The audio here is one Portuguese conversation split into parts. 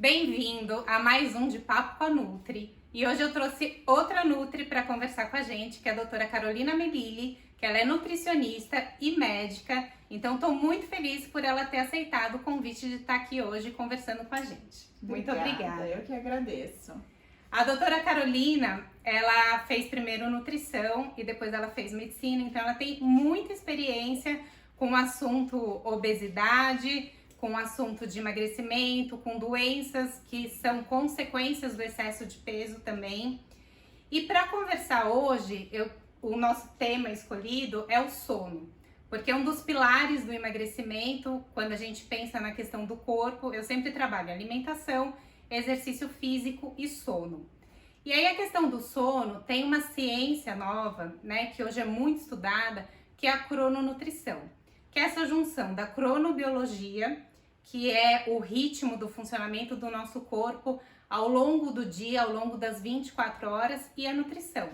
Bem-vindo a mais um de Papo com a Nutri. E hoje eu trouxe outra Nutri para conversar com a gente, que é a doutora Carolina Melilli, que ela é nutricionista e médica. Então, estou muito feliz por ela ter aceitado o convite de estar aqui hoje conversando com a gente. Muito obrigada. Eu que agradeço. A doutora Carolina, ela fez primeiro nutrição e depois ela fez medicina, então ela tem muita experiência com o assunto obesidade, com o assunto de emagrecimento, com doenças que são consequências do excesso de peso também. E para conversar hoje, o nosso tema escolhido é o sono, porque é um dos pilares do emagrecimento. Quando a gente pensa na questão do corpo, eu sempre trabalho alimentação, exercício físico e sono. E aí a questão do sono tem uma ciência nova, né, que hoje é muito estudada, que é a crononutrição, que é essa junção da cronobiologia, que é o ritmo do funcionamento do nosso corpo ao longo do dia, ao longo das 24 horas, e a nutrição.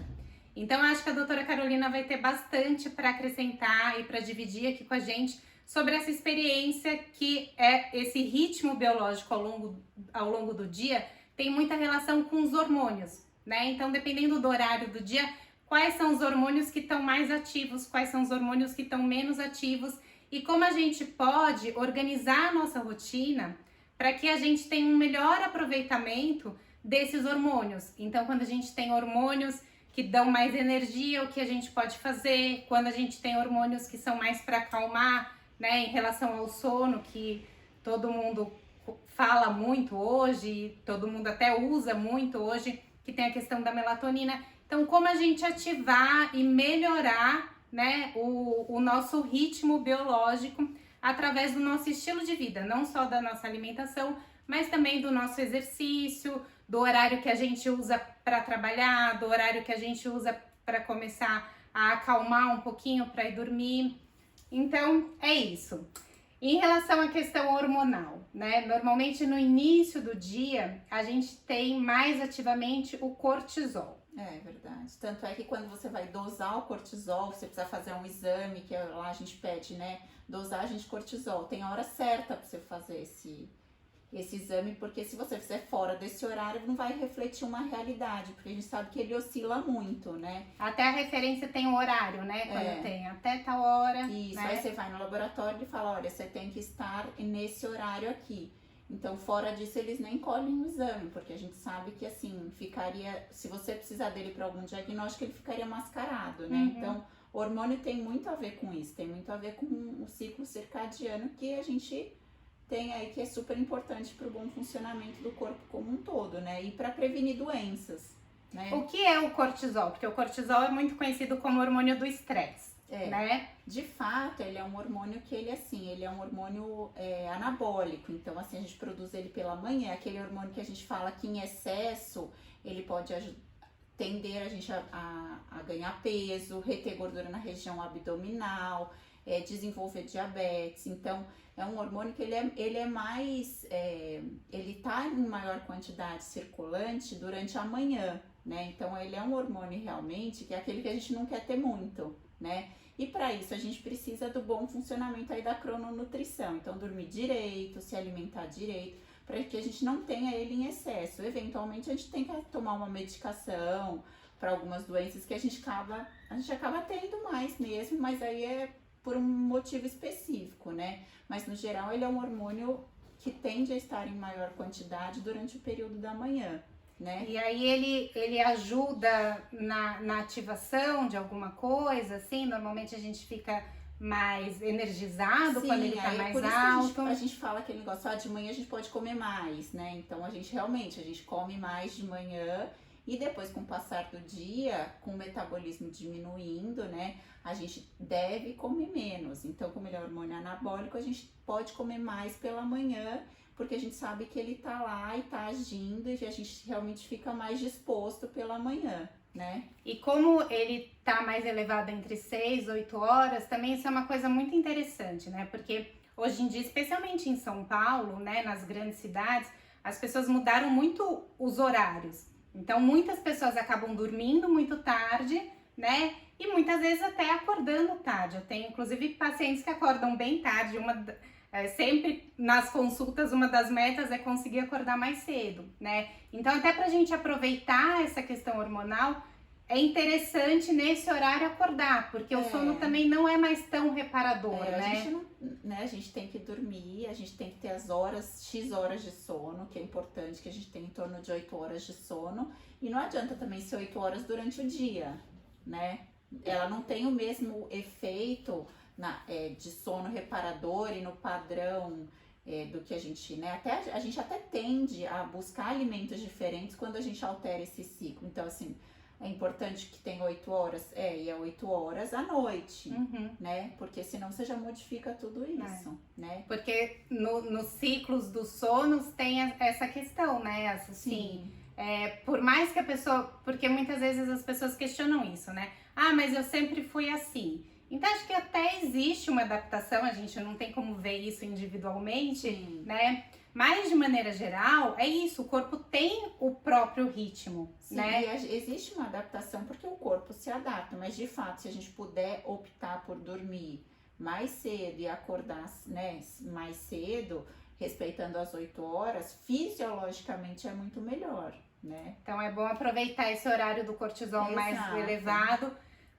Então eu acho que a doutora Carolina vai ter bastante para acrescentar e para dividir aqui com a gente sobre essa experiência que é esse ritmo biológico ao longo do dia, tem muita relação com os hormônios, né? Então, dependendo do horário do dia, quais são os hormônios que estão mais ativos, quais são os hormônios que estão menos ativos e como a gente pode organizar a nossa rotina para que a gente tenha um melhor aproveitamento desses hormônios. Então, quando a gente tem hormônios que dão mais energia, o que a gente pode fazer? Quando a gente tem hormônios que são mais para acalmar, né, em relação ao sono, que todo mundo fala muito hoje, todo mundo até usa muito hoje, que tem a questão da melatonina. Então, como a gente ativar e melhorar, né, o nosso ritmo biológico através do nosso estilo de vida, não só da nossa alimentação, mas também do nosso exercício, do horário que a gente usa para trabalhar, do horário que a gente usa para começar a acalmar um pouquinho para ir dormir. Então, é isso. Em relação à questão hormonal, né? Normalmente no início do dia, a gente tem mais ativamente o cortisol. É verdade. Tanto é que quando você vai dosar o cortisol, você precisa fazer um exame, que lá a gente pede, né? Dosagem de cortisol. Tem a hora certa para você fazer esse exame, porque se você fizer fora desse horário, não vai refletir uma realidade, porque a gente sabe que ele oscila muito, né? Até a referência tem o horário, né? Quando tem até tal hora. Isso, né? aí você vai no laboratório e fala, olha, você tem que estar nesse horário aqui. Então, fora disso, eles nem colhem o exame, porque a gente sabe que, assim, ficaria... Se você precisar dele para algum diagnóstico, ele ficaria mascarado, né? Então, o hormônio tem muito a ver com isso, tem muito a ver com o ciclo circadiano que a gente tem aí, que é super importante para o bom funcionamento do corpo como um todo, né? E para prevenir doenças, né? O que é o cortisol? Porque o cortisol é muito conhecido como hormônio do estresse, né? De fato, ele é um hormônio que ele é um hormônio anabólico. Então, assim, a gente produz ele pela manhã. Aquele hormônio que a gente fala que em excesso, ele pode tender a gente a ganhar peso, reter gordura na região abdominal, desenvolver diabetes. Então, é um hormônio que ele é mais, ele tá em maior quantidade circulante durante a manhã, né? Então, ele é um hormônio realmente que é aquele que a gente não quer ter muito, né? E para isso, a gente precisa do bom funcionamento aí da crononutrição. Então, dormir direito, se alimentar direito, para que a gente não tenha ele em excesso. Eventualmente, a gente tem que tomar uma medicação para algumas doenças que a gente acaba tendo mais mesmo, mas aí é por um motivo específico, né? Mas no geral ele é um hormônio que tende a estar em maior quantidade durante o período da manhã, né? E aí ele ajuda na ativação de alguma coisa, assim? Normalmente a gente fica mais energizado. Sim, quando ele tá mais alto. A gente fala aquele negócio, de manhã a gente pode comer mais, né? Então a gente come mais de manhã. E depois, com o passar do dia, com o metabolismo diminuindo, né, a gente deve comer menos. Então, como ele é hormônio anabólico, a gente pode comer mais pela manhã, porque a gente sabe que ele tá lá e tá agindo, e a gente realmente fica mais disposto pela manhã, né? E como ele tá mais elevado entre 6 e 8 horas, também isso é uma coisa muito interessante, né? Porque hoje em dia, especialmente em São Paulo, né, nas grandes cidades, as pessoas mudaram muito os horários. Então, muitas pessoas acabam dormindo muito tarde, né? E muitas vezes até acordando tarde. Eu tenho, inclusive, pacientes que acordam bem tarde. Sempre nas consultas, uma das metas é conseguir acordar mais cedo, né? Então, até pra gente aproveitar essa questão hormonal, é interessante nesse horário acordar, porque o sono também não é mais tão reparador, né? A gente não, né? A gente tem que dormir, a gente tem que ter as horas, X horas de sono, que é importante, que a gente tem em torno de 8 horas de sono. E não adianta também ser 8 horas durante o dia, né? Ela não tem o mesmo efeito de sono reparador e no padrão do que a gente, né? A gente até tende a buscar alimentos diferentes quando a gente altera esse ciclo. Então, assim, é importante que tenha 8 horas, e é 8 horas à noite, né? Porque senão você já modifica tudo isso, né? Porque nos ciclos dos sonos tem essa questão, né? Assim, por mais que a pessoa... Porque muitas vezes as pessoas questionam isso, né? Ah, mas eu sempre fui assim. Então, acho que até existe uma adaptação, a gente não tem como ver isso individualmente, né? Mas, de maneira geral, é isso, o corpo tem o próprio ritmo, né? E existe uma adaptação porque o corpo se adapta, mas de fato, se a gente puder optar por dormir mais cedo e acordar, né, mais cedo, respeitando as 8 horas, fisiologicamente é muito melhor, né? Então, é bom aproveitar esse horário do cortisol mais elevado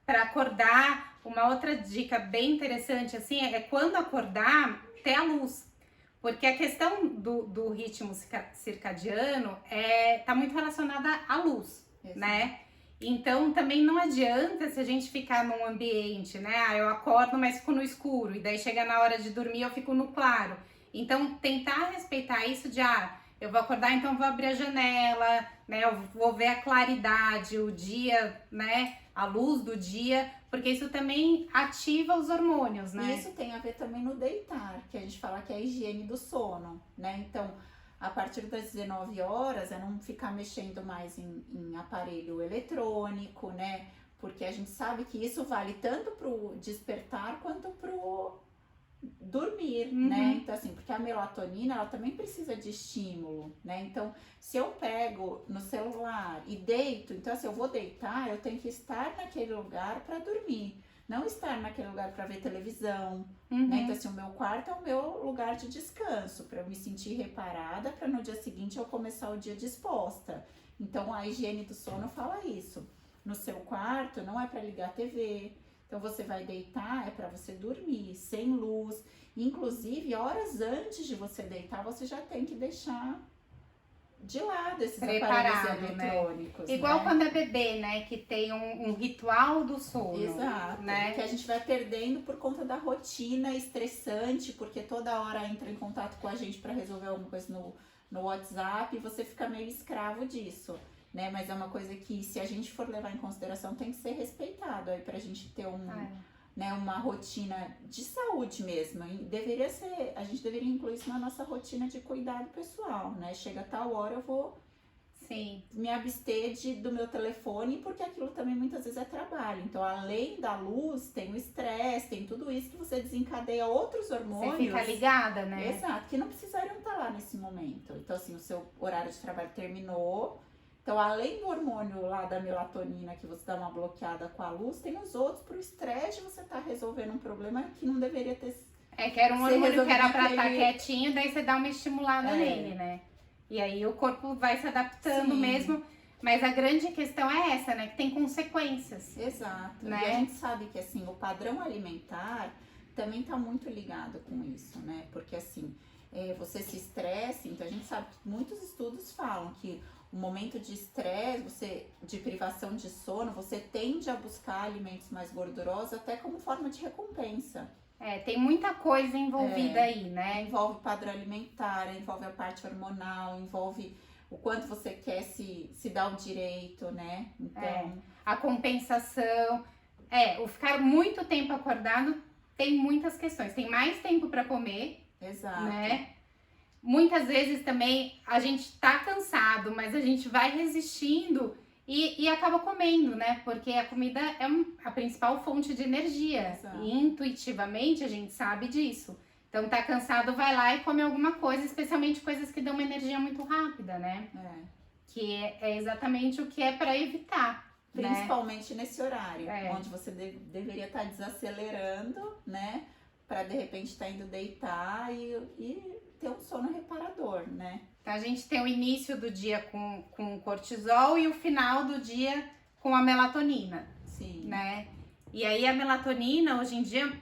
para acordar. Uma outra dica bem interessante, assim, é quando acordar, ter a luz. Porque a questão do ritmo circadiano tá muito relacionada à luz, né? Então, também não adianta se a gente ficar num ambiente, né? Ah, eu acordo, mas fico no escuro. E daí chega na hora de dormir, eu fico no claro. Então, tentar respeitar isso de, eu vou acordar, então vou abrir a janela, né? Eu vou ver a claridade, o dia, né? A luz do dia, porque isso também ativa os hormônios, né? E isso tem a ver também no deitar, que a gente fala que é a higiene do sono, né? Então, a partir das 19 horas, é não ficar mexendo mais em aparelho eletrônico, né? Porque a gente sabe que isso vale tanto pro despertar quanto pro dormir, né? Então, assim, porque a melatonina, ela também precisa de estímulo, né? Então, se eu pego no celular e deito, então, assim, eu vou deitar, eu tenho que estar naquele lugar para dormir, não estar naquele lugar para ver televisão, né? Então, assim, o meu quarto é o meu lugar de descanso, para eu me sentir reparada, para no dia seguinte eu começar o dia disposta. Então, a higiene do sono fala isso. No seu quarto, não é para ligar a TV. Então, você vai deitar, é para você dormir, sem luz. Inclusive, horas antes de você deitar, você já tem que deixar de lado esses aparelhos eletrônicos. Né? Igual quando é bebê, né? Que tem um ritual do sono. Exato. Né? Que a gente vai perdendo por conta da rotina estressante, porque toda hora entra em contato com a gente para resolver alguma coisa no WhatsApp e você fica meio escravo disso. Né? Mas é uma coisa que, se a gente for levar em consideração, tem que ser respeitado aí pra gente ter né, uma rotina de saúde mesmo. E a gente deveria incluir isso na nossa rotina de cuidado pessoal, né? Chega a tal hora, eu vou me abster do meu telefone, porque aquilo também muitas vezes é trabalho. Então, além da luz, tem o estresse, tem tudo isso que você desencadeia outros hormônios. Você fica ligada, né? Exato, que não precisariam estar lá nesse momento. Então, assim, o seu horário de trabalho terminou. Então, além do hormônio lá da melatonina, que você dá uma bloqueada com a luz, tem os outros pro estresse de você estar resolvendo um problema que não deveria ter. Que era um hormônio que era pra estar quietinho, daí você dá uma estimulada nele, né? E aí o corpo vai se adaptando mesmo. Mas a grande questão é essa, né? Que tem consequências. Exato. Né? E a gente sabe que, assim, o padrão alimentar também tá muito ligado com isso, né? Porque, assim, você se estressa, então a gente sabe que muitos estudos falam que o momento de estresse, de privação de sono, você tende a buscar alimentos mais gordurosos até como forma de recompensa. Tem muita coisa envolvida aí, né? Envolve padrão alimentar, envolve a parte hormonal, envolve o quanto você quer se dar o direito, né? Então, a compensação. O ficar muito tempo acordado tem muitas questões. Tem mais tempo para comer. Exato. Né? Muitas vezes também a gente tá cansado, mas a gente vai resistindo e acaba comendo, né? Porque a comida é a principal fonte de energia. Exato. E intuitivamente a gente sabe disso. Então tá cansado, vai lá e come alguma coisa, especialmente coisas que dão uma energia muito rápida, né? Que é exatamente o que é para evitar. Principalmente nesse horário, onde você deveria estar desacelerando, né? para de repente estar indo deitar e ter um sono reparador, né? Então a gente tem o início do dia com o cortisol e o final do dia com a melatonina, Sim. né? E aí a melatonina, hoje em dia,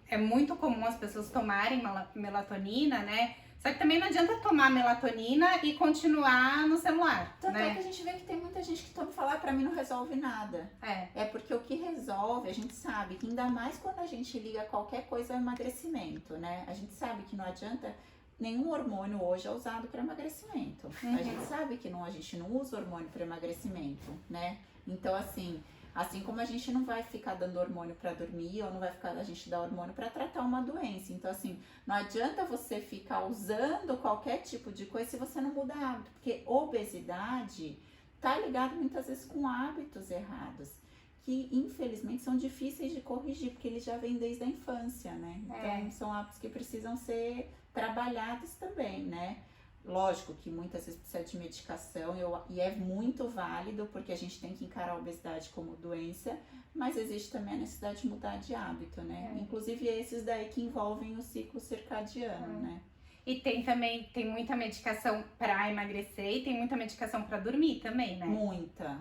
é muito comum as pessoas tomarem melatonina, né? Só que também não adianta tomar melatonina e continuar no celular, Tanto né? é que a gente vê que tem muita gente que toma falar, pra mim não resolve nada. É porque o que resolve, a gente sabe que ainda mais quando a gente liga qualquer coisa ao emagrecimento, né? A gente sabe que não adianta, nenhum hormônio hoje é usado para emagrecimento. A gente sabe que a gente não usa hormônio para emagrecimento, né? Então, assim como a gente não vai ficar dando hormônio para dormir, ou não vai ficar a gente dar hormônio para tratar uma doença. Então, assim, não adianta você ficar usando qualquer tipo de coisa se você não mudar hábito, porque obesidade tá ligado muitas vezes com hábitos errados, que infelizmente são difíceis de corrigir, porque eles já vêm desde a infância, né? Então, são hábitos que precisam ser trabalhados também, né? Lógico que muitas vezes precisa de medicação e é muito válido, porque a gente tem que encarar a obesidade como doença, mas existe também a necessidade de mudar de hábito, né? Inclusive esses daí que envolvem o ciclo circadiano, né? E tem muita medicação para emagrecer e tem muita medicação para dormir também, né? Muita.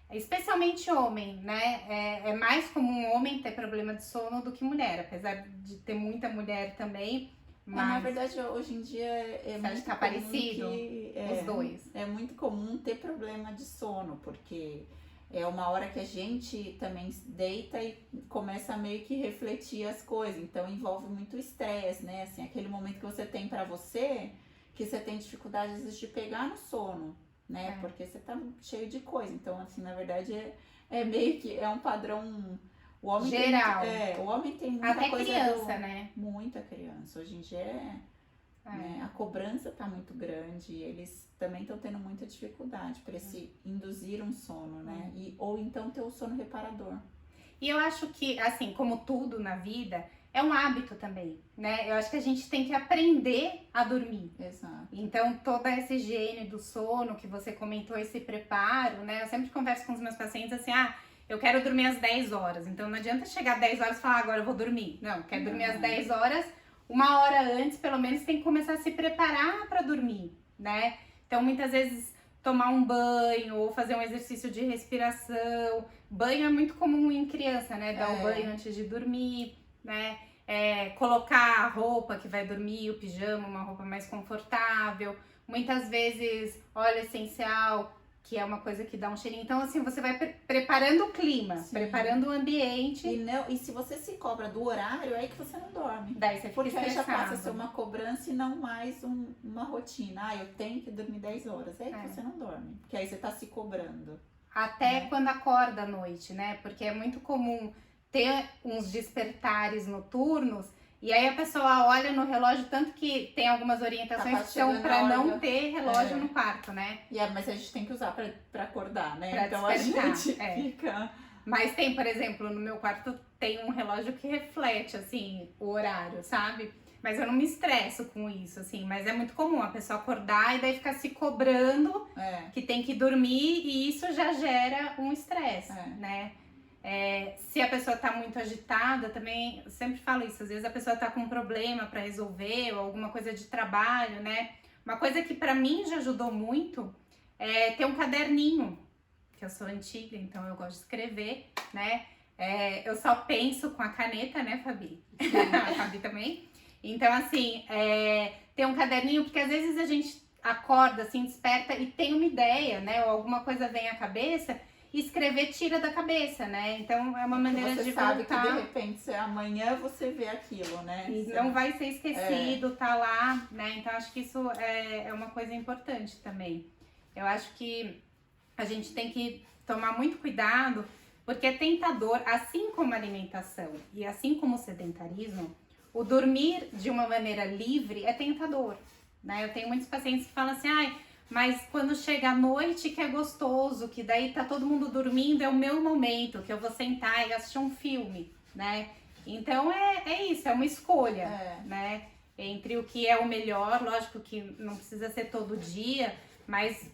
Especialmente homem, né? É mais comum homem ter problema de sono do que mulher, apesar de ter muita mulher também. Mas na verdade, hoje em dia é muito tá parecido os dois. É muito comum ter problema de sono, porque é uma hora que a gente também deita e começa a meio que refletir as coisas. Então envolve muito estresse, né? Assim, aquele momento que você tem pra você, que você tem dificuldade às vezes de pegar no sono, né? Porque você tá cheio de coisa. Então, assim, na verdade é meio que é um padrão. O homem geral. O homem tem muita até coisa. Criança, né? Muita criança. Hoje em dia né? A cobrança tá muito grande, eles também estão tendo muita dificuldade para induzir um sono, né? Ou então ter o sono reparador. E eu acho que, assim, como tudo na vida, é um hábito também, né? Eu acho que a gente tem que aprender a dormir. Exato. Então, toda essa higiene do sono que você comentou, esse preparo, né? Eu sempre converso com os meus pacientes assim, eu quero dormir às 10 horas. Então, não adianta chegar às 10 horas e falar, agora eu vou dormir. Não, quer dormir às 10 horas, uma hora antes, pelo menos, tem que começar a se preparar para dormir, né? Então, muitas vezes, tomar um banho ou fazer um exercício de respiração. Banho é muito comum em criança, né? Dar um banho antes de dormir, né? Colocar a roupa que vai dormir, o pijama, uma roupa mais confortável. Muitas vezes, óleo essencial, que é uma coisa que dá um cheirinho. Então, assim, você vai preparando o clima, preparando o ambiente. E se você se cobra do horário, é aí que você não dorme. Daí você fica porque aí já estressado. passa a ser uma cobrança e não mais uma rotina. Eu tenho que dormir 10 horas. É aí que você não dorme. Porque aí você tá se cobrando. Até quando acorda à noite, né? Porque é muito comum ter uns despertares noturnos. E aí a pessoa olha no relógio, tanto que tem algumas orientações que são para não ter relógio no quarto, né? Mas a gente tem que usar para acordar, né? Pra então despertar, a gente fica... Mas tem, por exemplo, no meu quarto tem um relógio que reflete, assim, o horário, sabe? Mas eu não me estresso com isso, assim. Mas é muito comum a pessoa acordar e daí ficar se cobrando que tem que dormir. E isso já gera um estresse, né? Se a pessoa tá muito agitada, também, eu sempre falo isso, às vezes a pessoa tá com um problema para resolver ou alguma coisa de trabalho, né? Uma coisa que para mim já ajudou muito é ter um caderninho, que eu sou antiga, então eu gosto de escrever, né? Eu só penso com a caneta, né, Fabi? A Fabi também. Então, assim, ter um caderninho, porque às vezes a gente acorda, assim, desperta e tem uma ideia, né? Ou alguma coisa vem à cabeça. E escrever tira da cabeça, né? Então é uma maneira de voltar. Você sabe que de repente amanhã você vê aquilo, né? E não vai ser esquecido, tá lá, né? Então acho que isso é uma coisa importante também. Eu acho que a gente tem que tomar muito cuidado, porque é tentador, assim como a alimentação e assim como o sedentarismo, o dormir de uma maneira livre é tentador, né? Eu tenho muitos pacientes que falam assim, mas quando chega a noite que é gostoso, que daí tá todo mundo dormindo, é o meu momento, que eu vou sentar e assistir um filme, né? Então é isso, é uma escolha, né? Entre o que é o melhor, lógico que não precisa ser todo dia, mas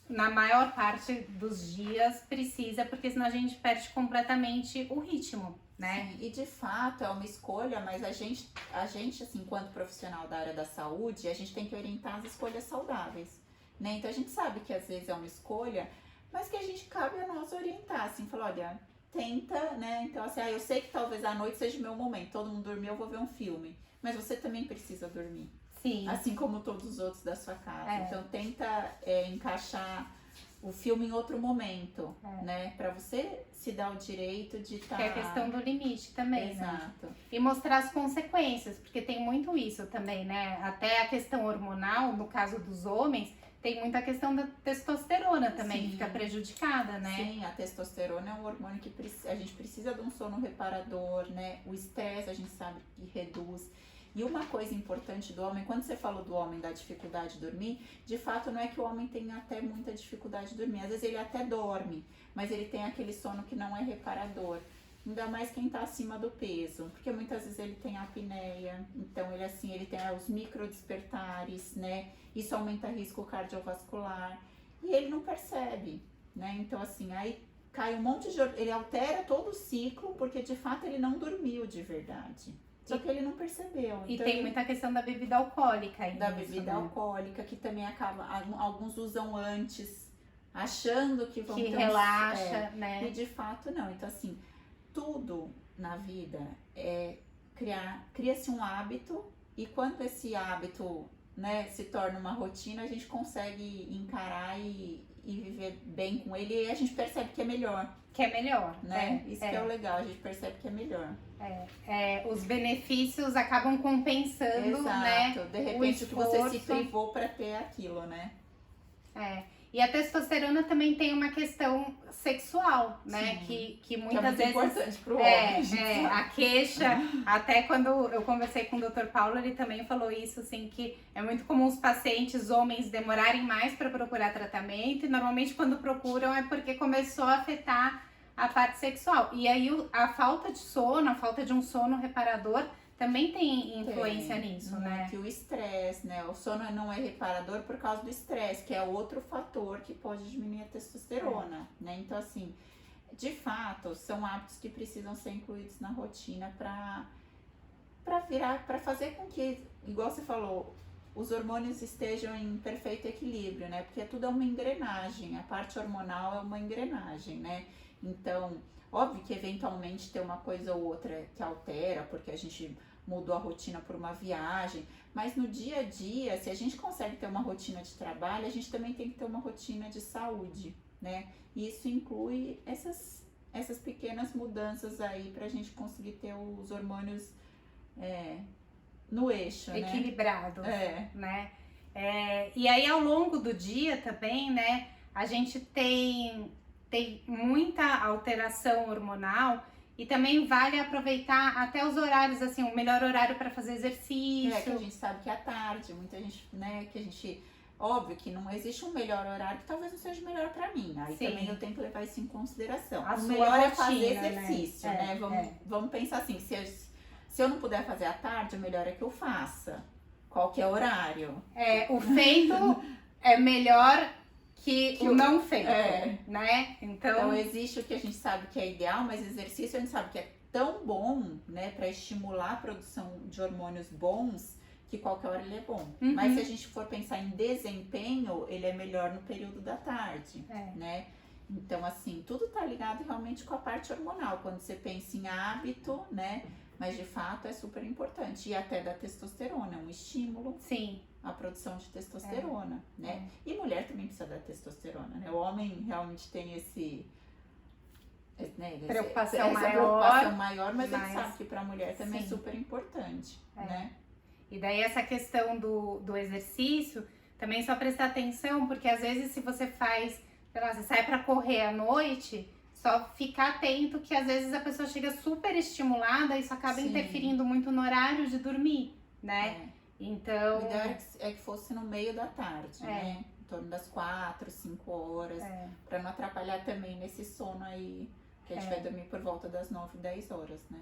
na maior parte dos dias precisa, porque senão a gente perde completamente o ritmo, né? Sim, e de fato é uma escolha, mas a gente assim, enquanto profissional da área da saúde, a gente tem que orientar as escolhas saudáveis, né? Então a gente sabe que às vezes é uma escolha, mas que a gente cabe a nós orientar, assim, falar, olha, tenta, né? Então assim, eu sei que talvez à noite seja o meu momento, todo mundo dormiu, eu vou ver um filme, mas você também precisa dormir. Sim. Assim como todos os outros da sua casa. É. Então tenta encaixar o filme em outro momento, né? Pra você se dar o direito de estar... Que é a questão do limite também, Exato. né? E mostrar as consequências, porque tem muito isso também, né? Até a questão hormonal, no caso dos homens, tem muita questão da testosterona também, que fica prejudicada, né? Sim, a testosterona é um hormônio que a gente precisa de um sono reparador, né? O estresse a gente sabe que reduz. E uma coisa importante do homem, quando você falou do homem da dificuldade de dormir, de fato não é que o homem tenha até muita dificuldade de dormir. Às vezes ele até dorme, mas ele tem aquele sono que não é reparador. Ainda mais quem tá acima do peso, porque muitas vezes ele tem apneia, então ele tem os microdespertares, né? Isso aumenta risco cardiovascular e ele não percebe, né? Então assim, aí cai um monte de... ele altera todo o ciclo porque de fato ele não dormiu de verdade. Só que ele não percebeu. E então, tem muita questão da bebida alcoólica aí. Da bebida alcoólica, que também acaba... Alguns usam antes, achando que vão que ter relaxa, né? E de fato não. Então assim, tudo na vida cria-se um hábito, e quando esse hábito, né, se torna uma rotina, a gente consegue encarar e viver bem com ele, e a gente percebe que é melhor. Que é melhor, né? Isso que é o legal, a gente percebe que é melhor. Os benefícios acabam compensando, né? Exato. De repente que você se privou para ter aquilo, né? E a testosterona também tem uma questão sexual, né? Que muitas que é muito vezes importante pro homem. a queixa, até quando eu conversei com o Dr. Paulo, ele também falou isso, assim, que é muito comum os pacientes homens demorarem mais para procurar tratamento, e normalmente quando procuram é porque começou a afetar a parte sexual. E aí a falta de sono, a falta de um sono reparador também tem influência nisso, né? Que o estresse, né? O sono não é reparador por causa do estresse, que é outro fator que pode diminuir a testosterona, né? Então, assim, de fato, são hábitos que precisam ser incluídos na rotina para fazer com que, igual você falou, os hormônios estejam em perfeito equilíbrio, né? Porque tudo é uma engrenagem, a parte hormonal é uma engrenagem, né? Então, óbvio que eventualmente tem uma coisa ou outra que altera, porque a gente mudou a rotina por uma viagem, mas no dia a dia, se a gente consegue ter uma rotina de trabalho, a gente também tem que ter uma rotina de saúde, né? E isso inclui essas pequenas mudanças aí pra gente conseguir ter os hormônios no eixo, equilibrados, né? E aí ao longo do dia também, né, a gente tem muita alteração hormonal, e também vale aproveitar até os horários, assim, o melhor horário para fazer exercício. Que a gente sabe que é à tarde, muita gente, né, que a gente... Óbvio que não existe um melhor horário que talvez não seja melhor para mim. Aí também eu tenho que levar isso em consideração. O melhor é fazer exercício, né? Vamos pensar assim, se eu não puder fazer à tarde, o melhor é que eu faça. Qual que é o horário? O feito é melhor que o não feito, né? Então existe o que a gente sabe que é ideal, mas exercício a gente sabe que é tão bom, né, para estimular a produção de hormônios bons, que qualquer hora ele é bom. Mas se a gente for pensar em desempenho, ele é melhor no período da tarde, né? Então, assim, tudo tá ligado realmente com a parte hormonal, quando você pensa em hábito, né? Mas de fato é super importante. E até da testosterona, é um estímulo. Sim. A produção de testosterona, né? E mulher também precisa da testosterona, né? O homem realmente tem preocupação maior, mas a gente sabe que para a mulher também é super importante, né? E daí essa questão do exercício, também só prestar atenção, porque às vezes se você faz, sei lá, você sai para correr à noite, só ficar atento que às vezes a pessoa chega super estimulada e isso acaba interferindo muito no horário de dormir, né? Então... O ideal é que fosse no meio da tarde, né? Em torno das 4, 5 horas, para não atrapalhar também nesse sono aí, que a gente vai dormir por volta das 9, 10 horas, né?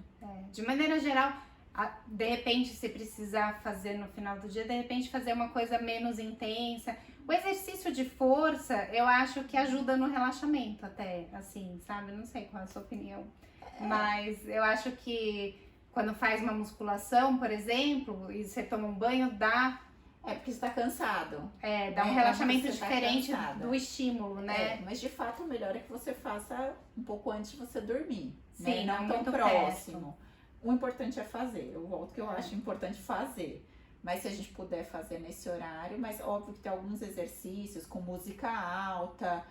De maneira geral, de repente, se precisar fazer no final do dia, de repente fazer uma coisa menos intensa, O exercício de força, eu acho que ajuda no relaxamento até, assim, sabe? Não sei qual é a sua opinião, mas eu acho que quando faz uma musculação, por exemplo, e você toma um banho, Porque você tá cansado. dá um Né? relaxamento Você tá diferente cansada. do estímulo, né? Mas de fato o melhor é que você faça um pouco antes de você dormir. Sim, né? não tão muito próximo. O importante é fazer. Eu volto que eu acho importante fazer. Mas se a gente puder fazer nesse horário, mas óbvio que tem alguns exercícios com música alta,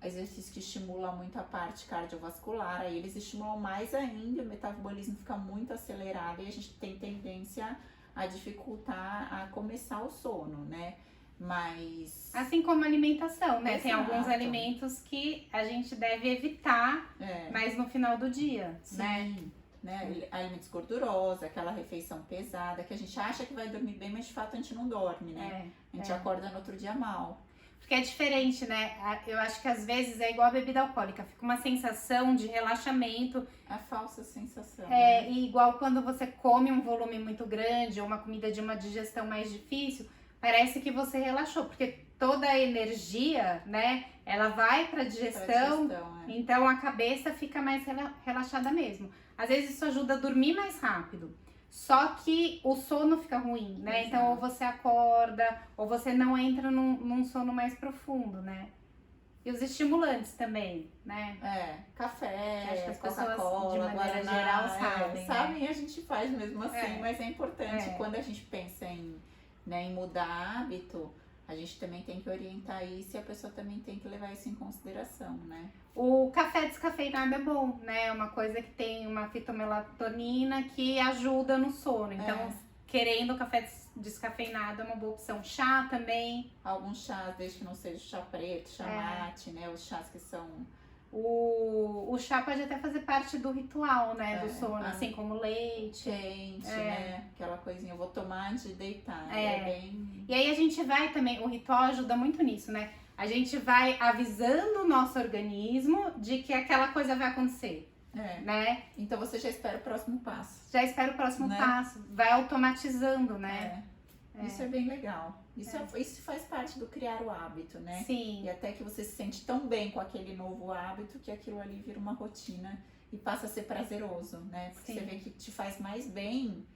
exercício que estimula muito a parte cardiovascular, aí eles estimulam mais ainda, o metabolismo fica muito acelerado e a gente tem tendência a dificultar a começar o sono, né? Mas... Assim como a alimentação, né? Tem Exato. alguns alimentos que a gente deve evitar, mas no final do dia, Sim, né? Alimentos gordurosos, aquela refeição pesada, que a gente acha que vai dormir bem, mas de fato a gente não dorme, né? A gente acorda no outro dia mal. Porque é diferente, né? Eu acho que às vezes é igual a bebida alcoólica, fica uma sensação de relaxamento. A falsa sensação. E igual quando você come um volume muito grande ou uma comida de uma digestão mais difícil, parece que você relaxou, porque toda a energia, né, ela vai pra digestão, então a cabeça fica mais relaxada mesmo. Às vezes isso ajuda a dormir mais rápido. Só que o sono fica ruim, né? Exato. Então ou você acorda, ou você não entra num sono mais profundo, né? E os estimulantes também, né? Café, Acho que as pessoas, Coca-Cola, de maneira Guaraná, geral, sabem. Né? Sabem, a gente faz mesmo assim, mas é importante quando a gente pensa em mudar hábito, a gente também tem que orientar isso e a pessoa também tem que levar isso em consideração, né? O café descafeinado é bom, né? É uma coisa que tem uma fitomelatonina que ajuda no sono. Então, querendo café descafeinado é uma boa opção. Chá também. Alguns chás, desde que não seja chá preto, chá mate, né? Os chás que são... O chá pode até fazer parte do ritual, né? Do sono, assim como leite. Quente, né? Aquela coisinha, eu vou tomar antes de deitar. E aí a gente vai também, o ritual ajuda muito nisso, né? A gente vai avisando o nosso organismo de que aquela coisa vai acontecer, né? Então você já espera o próximo passo. Já espera o próximo passo, vai automatizando, né? Isso é bem legal. Isso faz parte do criar o hábito, né? Sim. E até que você se sente tão bem com aquele novo hábito que aquilo ali vira uma rotina e passa a ser prazeroso, né? Porque você vê que te faz mais bem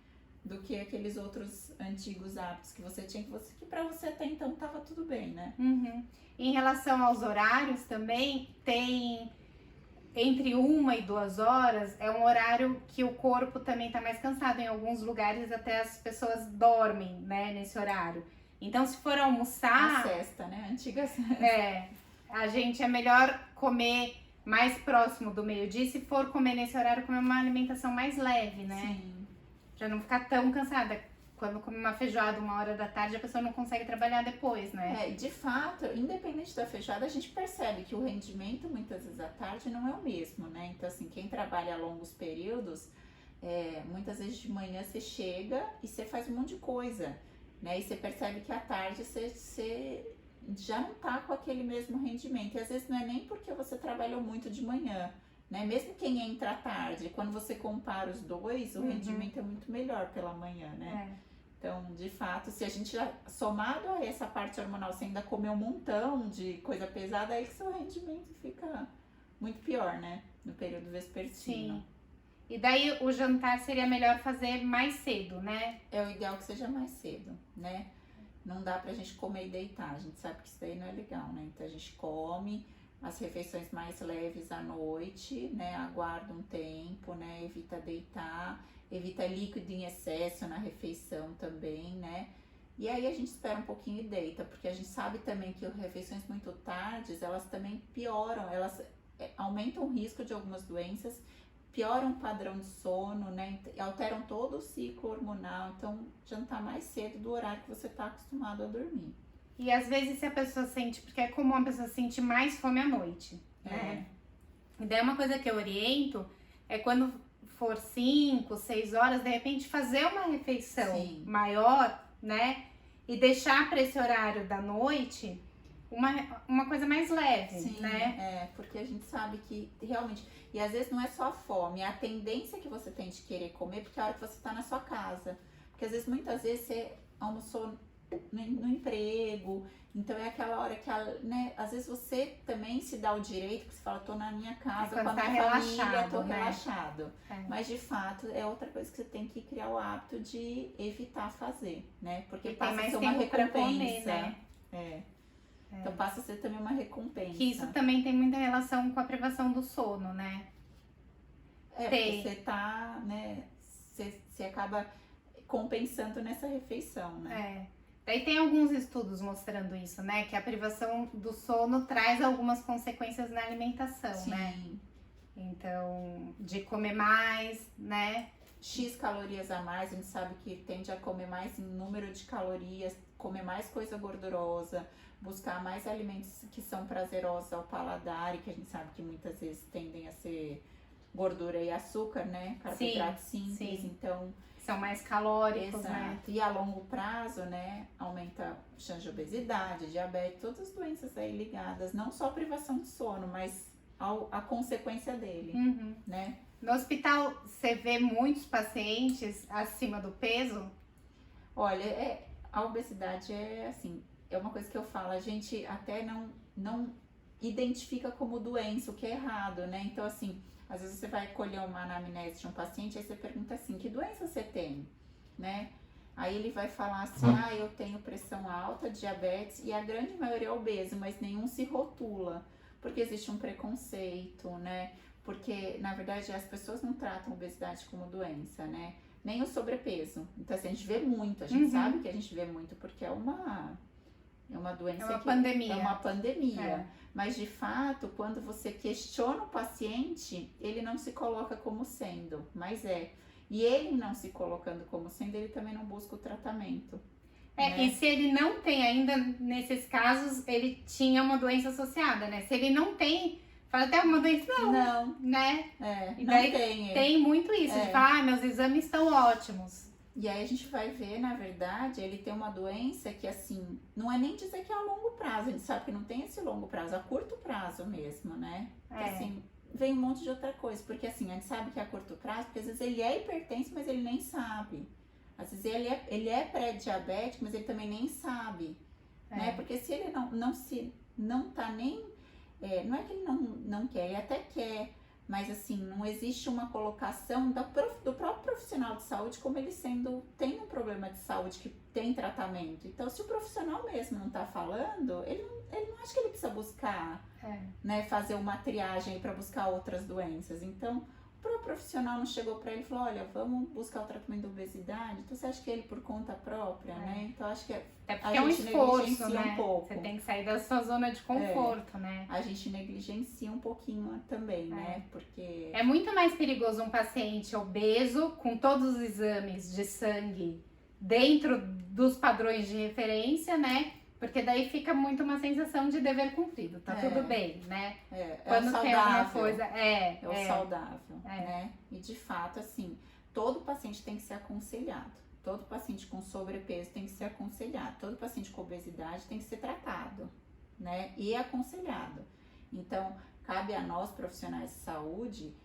do que aqueles outros antigos hábitos que você tinha, que pra você até então tava tudo bem, né? Uhum. Em relação aos horários também, tem entre 1 e 2 horas, é um horário que o corpo também tá mais cansado. Em alguns lugares até as pessoas dormem, né, nesse horário. Então, se for almoçar... A sesta, né? A antiga sesta. A gente é melhor comer mais próximo do meio-dia. Se for comer nesse horário, comer uma alimentação mais leve, né? Sim. Pra não ficar tão cansada. Quando come uma feijoada 1 hora da tarde, a pessoa não consegue trabalhar depois, né? De fato, independente da feijoada, a gente percebe que o rendimento, muitas vezes à tarde, não é o mesmo, né? Então, assim, quem trabalha a longos períodos, muitas vezes de manhã você chega e você faz um monte de coisa, né? E você percebe que à tarde você já não tá com aquele mesmo rendimento. E às vezes não é nem porque você trabalhou muito de manhã, né? Mesmo quem entra à tarde, quando você compara os dois, o rendimento é muito melhor pela manhã, né? Então, de fato, se a gente já, somado a essa parte hormonal, você ainda comer um montão de coisa pesada, aí que seu rendimento fica muito pior, né? No período vespertino. Sim. E daí o jantar seria melhor fazer mais cedo, né? É o ideal que seja mais cedo, né? Não dá pra gente comer e deitar, a gente sabe que isso daí não é legal, né? Então a gente come as refeições mais leves à noite, né? Aguarda um tempo, né? Evita deitar, evita líquido em excesso na refeição também, né? E aí a gente espera um pouquinho e deita, porque a gente sabe também que refeições muito tardes, elas também pioram, elas aumentam o risco de algumas doenças, pioram o padrão de sono, né? Alteram todo o ciclo hormonal. Então, jantar mais cedo do horário que você está acostumado a dormir. E às vezes se a pessoa sente, porque é comum a pessoa sentir mais fome à noite, né? E daí uma coisa que eu oriento é quando for 5, 6 horas, de repente fazer uma refeição maior, né? E deixar para esse horário da noite uma coisa mais leve, né? Porque a gente sabe que realmente... E às vezes não é só a fome, é a tendência que você tem de querer comer, porque é a hora que você tá na sua casa. Porque às vezes, muitas vezes, você almoçou no emprego. Então é aquela hora que, né, às vezes você também se dá o direito, que você fala, tô na minha casa, com a tá minha família, relaxado, tô né? relaxado. É. Mas de fato é outra coisa que você tem que criar o hábito de evitar fazer, né? Porque E tem passa a mais ser uma tempo pra comer, recompensa. né? Então passa a ser também uma recompensa. Que isso também tem muita relação com a privação do sono, né? Porque você tá, né? Você acaba compensando nessa refeição, né? Daí tem alguns estudos mostrando isso, né? Que a privação do sono traz algumas consequências na alimentação, Sim. né? Então, de comer mais, né? X calorias a mais, a gente sabe que tende a comer mais em número de calorias, comer mais coisa gordurosa, buscar mais alimentos que são prazerosos ao paladar e que a gente sabe que muitas vezes tendem a ser gordura e açúcar, né? Carboidratos simples, então... São mais calóricos, exato. né? E a longo prazo, né, aumenta chance de obesidade, diabetes, todas as doenças aí ligadas, não só a privação de sono, mas a consequência dele, né? No hospital, você vê muitos pacientes acima do peso? Olha, a obesidade é assim, é uma coisa que eu falo, a gente até não identifica como doença, o que é errado, né? Então, assim, às vezes você vai colher uma anamnese de um paciente, aí você pergunta assim, que doença você tem, né? Aí ele vai falar assim, eu tenho pressão alta, diabetes, e a grande maioria é obeso, mas nenhum se rotula, porque existe um preconceito, né? Porque, na verdade, as pessoas não tratam obesidade como doença, né? Nem o sobrepeso. Então, assim, a gente vê muito, a gente sabe que a gente vê muito, porque é uma doença. É uma pandemia. É uma pandemia. Mas, de fato, quando você questiona o paciente, ele não se coloca como sendo, mas é. E ele não se colocando como sendo, ele também não busca o tratamento. Né? E se ele não tem ainda, nesses casos, ele tinha uma doença associada, né? Se ele não tem, fala até uma doença, não, né? E não daí tem. Tem muito isso, de falar, meus exames estão ótimos. E aí a gente vai ver, na verdade, ele tem uma doença que, assim, não é nem dizer que é a longo prazo, a gente sabe que não tem esse longo prazo, a curto prazo mesmo, né? Assim, vem um monte de outra coisa, porque assim, a gente sabe que é a curto prazo, porque às vezes ele é hipertenso, mas ele nem sabe. Às vezes ele é pré-diabético, mas ele também nem sabe, né? Porque se ele não tá nem, não é que ele não quer, ele até quer, mas assim, não existe uma colocação do próprio profissional de saúde como ele tem um problema de saúde que tem tratamento. Então, se o profissional mesmo não tá falando, ele não acha que ele precisa buscar, né, fazer uma triagem para buscar outras doenças. Então, o profissional não chegou para ele e falou, olha, vamos buscar o tratamento da obesidade. Então, você acha que ele por conta própria, né? Então, acho que porque é um esforço, né? Um pouco. Você tem que sair da sua zona de conforto, né? A gente negligencia um pouquinho também, né? Porque... é muito mais perigoso um paciente obeso, com todos os exames de sangue dentro dos padrões de referência, né? Porque daí fica muito uma sensação de dever cumprido, tá tudo bem, né? Quando o tem alguma coisa... É o saudável, né? E de fato, assim, todo paciente tem que ser aconselhado. Todo paciente com sobrepeso tem que ser aconselhado. Todo paciente com obesidade tem que ser tratado, né? E aconselhado. Então, cabe a nós, profissionais de saúde,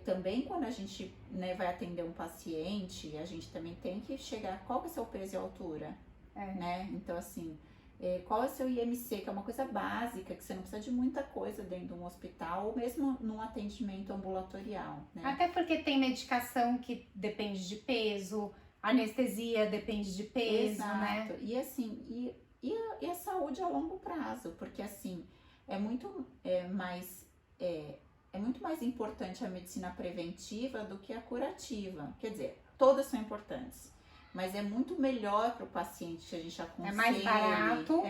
também quando a gente, né, vai atender um paciente, a gente também tem que chegar... Qual que é o seu peso e altura? Né? Então, assim... qual é o seu IMC, que é uma coisa básica, que você não precisa de muita coisa dentro de um hospital ou mesmo num atendimento ambulatorial, né? Até porque tem medicação que depende de peso, anestesia depende de peso, né? E assim, e a saúde a longo prazo, porque assim, é muito mais importante a medicina preventiva do que a curativa. Quer dizer, todas são importantes. Mas é muito melhor para o paciente que a gente aconselhe. É mais barato,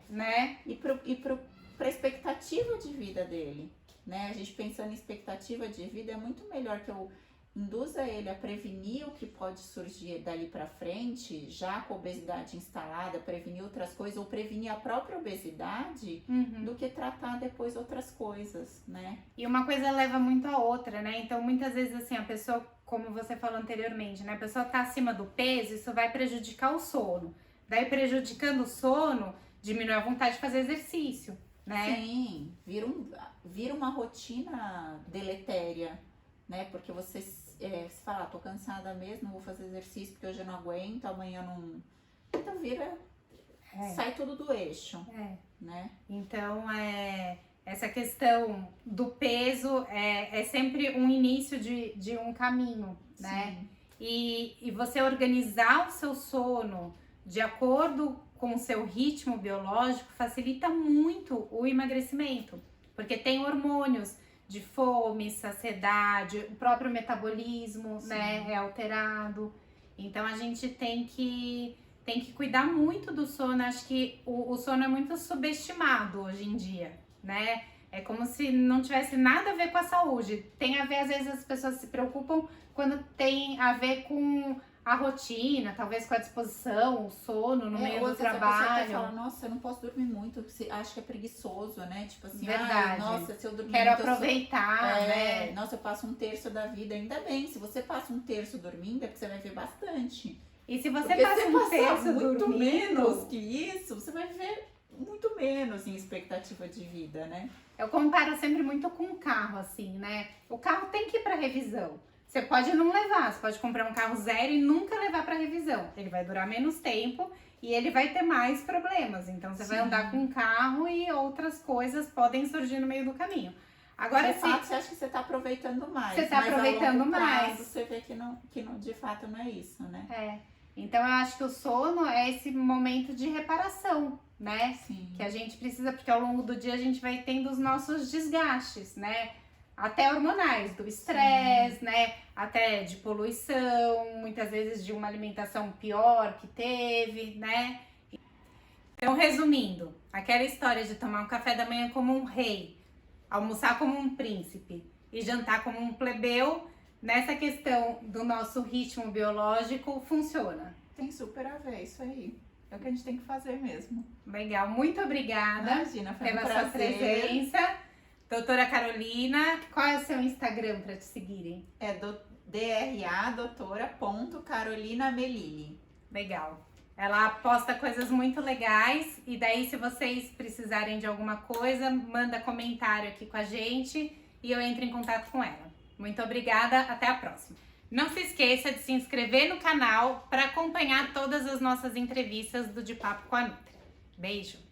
né? E para a expectativa de vida dele, né? A gente pensando em expectativa de vida, é muito melhor que eu induza ele a prevenir o que pode surgir dali para frente, já com a obesidade instalada, prevenir outras coisas, ou prevenir a própria obesidade, do que tratar depois outras coisas, né? E uma coisa leva muito a outra, né? Então, muitas vezes, assim, a pessoa, como você falou anteriormente, né? A pessoa tá acima do peso, isso vai prejudicar o sono. Daí, prejudicando o sono, diminui a vontade de fazer exercício, né? Sim, vira uma rotina deletéria, né? Porque você fala, tô cansada mesmo, não vou fazer exercício porque hoje eu não aguento, amanhã não... Então vira sai tudo do eixo, né? Então, essa questão do peso é sempre um início de um caminho, né? Sim. E você organizar o seu sono de acordo com o seu ritmo biológico facilita muito o emagrecimento, porque tem hormônios de fome, saciedade, o próprio metabolismo, né, é alterado. Então a gente tem que cuidar muito do sono. Acho que o sono é muito subestimado hoje em dia, né? É como se não tivesse nada a ver com a saúde. Tem a ver, às vezes as pessoas se preocupam quando tem a ver com a rotina, talvez com a disposição, o sono no meio do trabalho. Fala, nossa, eu não posso dormir muito, acho que é preguiçoso, né? Tipo assim, verdade. Nossa, se eu dormir Quero muito, aproveitar, né? Nossa, eu passo um terço da vida, ainda bem. Se você passa um terço dormindo, é porque você vai ver bastante. E se você passa um terço muito dormindo, menos que isso, você vai ver muito menos em expectativa de vida, né? Eu comparo sempre muito com o carro, assim, né? O carro tem que ir pra revisão. Você pode não levar, você pode comprar um carro zero e nunca levar para revisão. Ele vai durar menos tempo e ele vai ter mais problemas. Então você vai andar com um carro e outras coisas podem surgir no meio do caminho. Agora, de fato, você acha que você está aproveitando mais. Você está aproveitando mais. Você vê que de fato não é isso, né? Então eu acho que o sono é esse momento de reparação, né? Sim. Que a gente precisa, porque ao longo do dia a gente vai tendo os nossos desgastes, né? Até hormonais, do estresse, né? Até de poluição, muitas vezes de uma alimentação pior que teve, né? Então, resumindo, aquela história de tomar um café da manhã como um rei, almoçar como um príncipe e jantar como um plebeu, nessa questão do nosso ritmo biológico, funciona. Tem super a ver, isso aí. É o que a gente tem que fazer mesmo. Legal, muito obrigada. Imagina, foi pela um sua presença. Doutora Carolina, qual é o seu Instagram para te seguirem? É doutora.carolinamelini. Legal. Ela posta coisas muito legais e daí se vocês precisarem de alguma coisa, manda comentário aqui com a gente e eu entro em contato com ela. Muito obrigada, até a próxima. Não se esqueça de se inscrever no canal para acompanhar todas as nossas entrevistas do De Papo com a Nutri. Beijo!